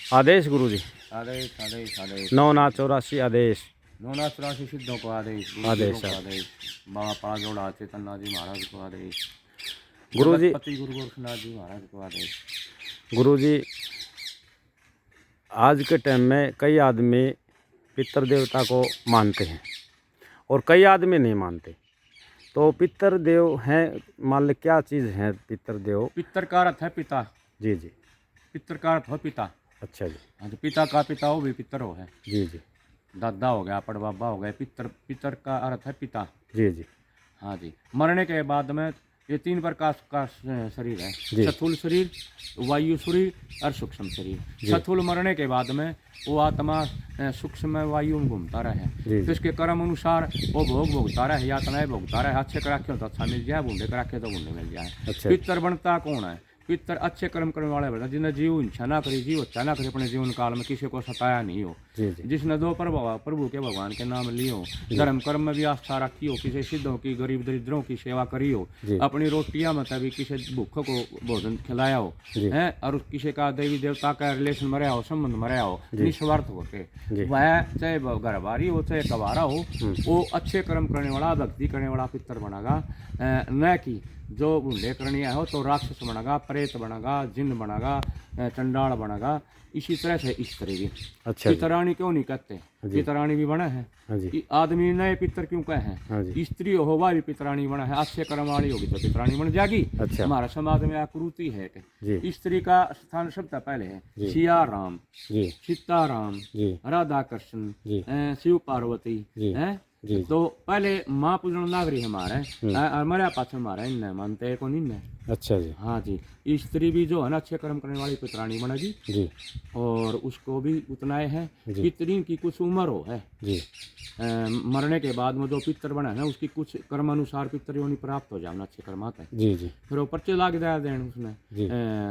आदेश गुरु जी। आदेश आदेश आदेश। 9/84 आदेश। 9/84 सिद्धों को आदेश। आदेश आदेश। बाबा पाजोड़ा चेतननाथ जी महाराज को आदेश। गुरु जी। जगतपति गुरु गोरखनाथ जी महाराज को आदेश। गुरु जी, आज के टाइम में कई आदमी पितर देवता को मानते हैं और कई आदमी नहीं मानते। तो पितर देव हैं, मान ले क्या चीज़ है पितर देव? पितर का अर्थ है पिता। जी जी। पितर का अर्थ है पिता। अच्छा जी। हाँ तो पिता का पिता हो भी पितर हो है। जी जी। दादा हो गया, पड़बाबा हो गए, पितर। पितर का अर्थ है पिता। जी जी। हाँ जी। मरने के बाद में ये 3 प्रकार का शरीर है। स्थूल शरीर, वायु शरीर और सूक्ष्म शरीर। स्थूल मरने के बाद में वो आत्मा सूक्ष्म वायु में घूमता रहे, तो इसके कर्म अनुसार वो भोग भोगता रहे, यातनाएं भोगता रहे। अच्छे कराखे हो तो अच्छा मिल जाए, बूढ़े कराखे तो बूढ़े मिल जाए। अच्छा। पितर बनता कौन है? पितर अच्छे कर्म करने वाले बनता, जिन्हें जीव इच्छा ना करे, जीव अच्छा ना करे, अपने जीवन काल में किसी को सताया नहीं हो। जिसने 2 प्रभु के भगवान के नाम लिए हो, धर्म कर्म में भी आस्था रखी हो, किसी सिद्धों की, गरीब दरिद्रों की सेवा करी हो, अपनी रोटियां में तभी किसी भूखों को भोजन खिलाया हो है, और किसी का देवी देवता का रिलेशन में रहा हो, संबंध में रहा हो, निस्वार्थ होके, वह चाहे घरबारी हो चाहे कबारा हो, वो अच्छे कर्म करने वाला, भक्ति करने वाला पितर बनेगा। न कि जो बूढ़े करनी हो तो राक्षस बनेगा, प्रेत बनेगा, जिन बनेगा, चंडाल बनेगा। इसी तरह से इस तरह की। अच्छा। पितरानी क्यों नहीं कहते? पितरानी भी बना है। आदमी नए पितर क्यों कहे हैं? स्त्री हो वह भी पितरानी बना है। अच्छे कर्म वाली होगी तो पितरानी बन जाएगी। अच्छा। हमारा समाज में आकृति है कि स्त्री का स्थान सबसे पहले है सिया राम, सीताराम, राधा कृष्ण, शिव पार्वती है। तो पहले माँ पूजन नागरी हमारे हमारे पास हमारे इन मानते को नहीं। अच्छा जी। हाँ जी। स्त्री भी जो है ना अच्छे कर्म करने वाली पितरानी बनेगी जी, और उसको भी उतना है पितरी की कुछ उम्र हो है जी। मरने के बाद में जो पितर बना है ना, उसकी कुछ कर्म अनुसार पितर योनि प्राप्त हो जाना, अच्छे कर्म आता है जी जी। फिर वो पर्चे लाग दिया देन उसने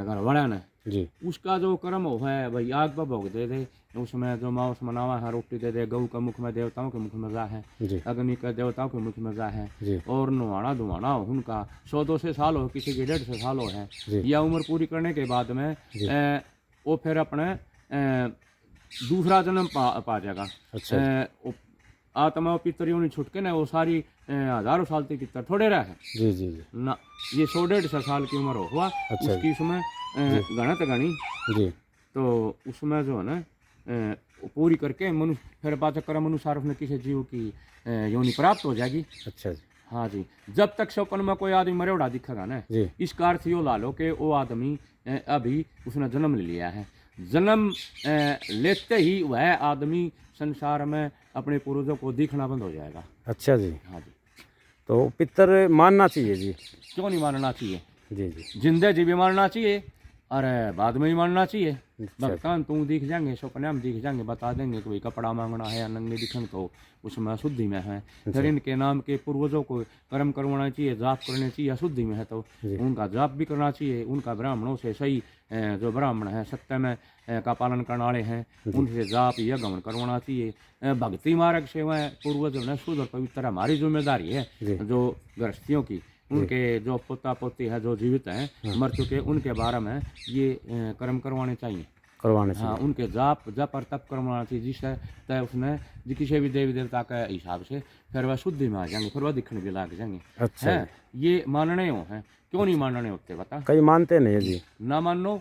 घर वाला ने जी, उसका जो कर्म हो है भाई, आग पर भोग दे दे, उसमें जो मांस मनावा है, रोटी दे दे, गऊ का मुख में देवताओं के मुख में जा है, अग्नि का देवताओं के मुख में जा है, और नुहाना धुआना हो उनका 100-200 साल हो, किसी के 150 साल हो है, या उम्र पूरी करने के बाद में वो फिर अपने दूसरा जन्म पा जाएगा। अच्छा। आत्मा पितर योनि छुट के ना वो सारी हजारों साल तक पितर थोड़े रहे जी जी जी ना, ये 100-150 साल की उम्र हो हुआ। अच्छा। उसकी उसमें गणत गणी जी, तो उसमें जो है ना पूरी करके मनुष्य फिर पाचक कर्म अनुसार उसने किसी जीव की योनि प्राप्त हो जाएगी। अच्छा जी। हाँ जी। जब तक सपन में कोई आदमी मरे उड़ा दिखेगा ना, इसका अर्थ यो ला लो कि वो आदमी अभी उसने जन्म ले लिया है। जन्म लेते ही वह आदमी संसार में अपने पूर्वजों को दिखना बंद हो जाएगा। अच्छा जी। हाँ जी। तो पितर मानना चाहिए जी? क्यों नहीं मानना चाहिए जी जी। जिंदे जी भी मानना चाहिए और बाद में ही मानना चाहिए। भगतान तू दिख जाएंगे, सपने हम दिख जाएंगे, बता देंगे कि भाई कपड़ा मांगना है या नंगे दिखन तो उसमें अशुद्धि में है। फिर इनके नाम के पूर्वजों को कर्म करवाना चाहिए, जाप करने चाहिए, अशुद्धि में है तो उनका जाप भी करना चाहिए। उनका ब्राह्मणों से सही जो ब्राह्मण है सत्य में का पालन करने वाले हैं, उनसे जाप या गमन करवाना चाहिए। भक्ति मार्ग से वह पूर्वजों ने शुद्ध और पवित्र हमारी जिम्मेदारी है जो गृहस्थियों की, उनके जो पोता पोती है जो जीवित हैं मर चुके, उनके बारे में ये कर्म करवाने चाहिए। हाँ, उनके जाप जप और तप करवाना चाहिए, जिससे तय उसने किसी भी देवी देवता के हिसाब से फिर वह शुद्धि में आ जाएंगे, फिर वह दिखने भी लग जाएंगे। अच्छा है, ये मानने हो हैं। क्यों नहीं मानने होते बता? कई मानते नहीं जी। ना मानो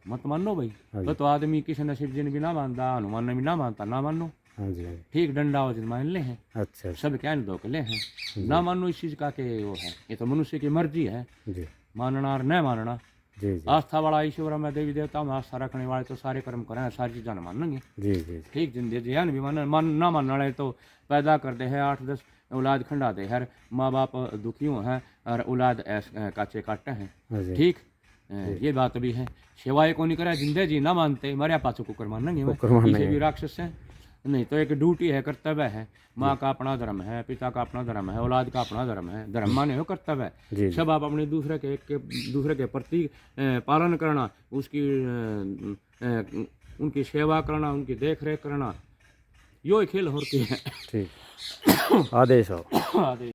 मत मानो भाई। तो आदमी किसी ने शिव जी ने भी ना मानता, हनुमान ने भी ना मानता, ना मानो। हाँ जी। ठीक डंडा हो जिन मान ले हैं। अच्छा। सब क्या दो के ले हैं, ना मानो इस चीज का के वो है, ये तो मनुष्य की मर्जी है जी, मानना और न मानना जी जी। आस्था वाला ईश्वर में देवी देवता में आस्था रखने वाले तो सारे कर्म करें, सारी चीज़ें मानेंगे जी जी। ठीक जिंदगी है भी ना मानने वाले तो पैदा करते हैं 8-10 औलाद खंडा दे हर माँ बाप दुखी हो हैं और औलाद काचे काटते हैं। ठीक ये बात भी है। सेवाएं को नहीं करे जिंदे जी ना मानते, मरिया पाछो कुकर मानेंगे किसी भी राक्षस है नहीं। तो एक ड्यूटी है, कर्तव्य है। माँ का अपना धर्म है, पिता का अपना धर्म है, औलाद का अपना धर्म है। धर्म माने हो कर्तव्य है। सब आप अपने दूसरे के प्रति पालन करना, उसकी उनकी सेवा करना, उनकी देख रेख करना, यो खेल हो रही है। ठीक। आदेश हो। आदेश।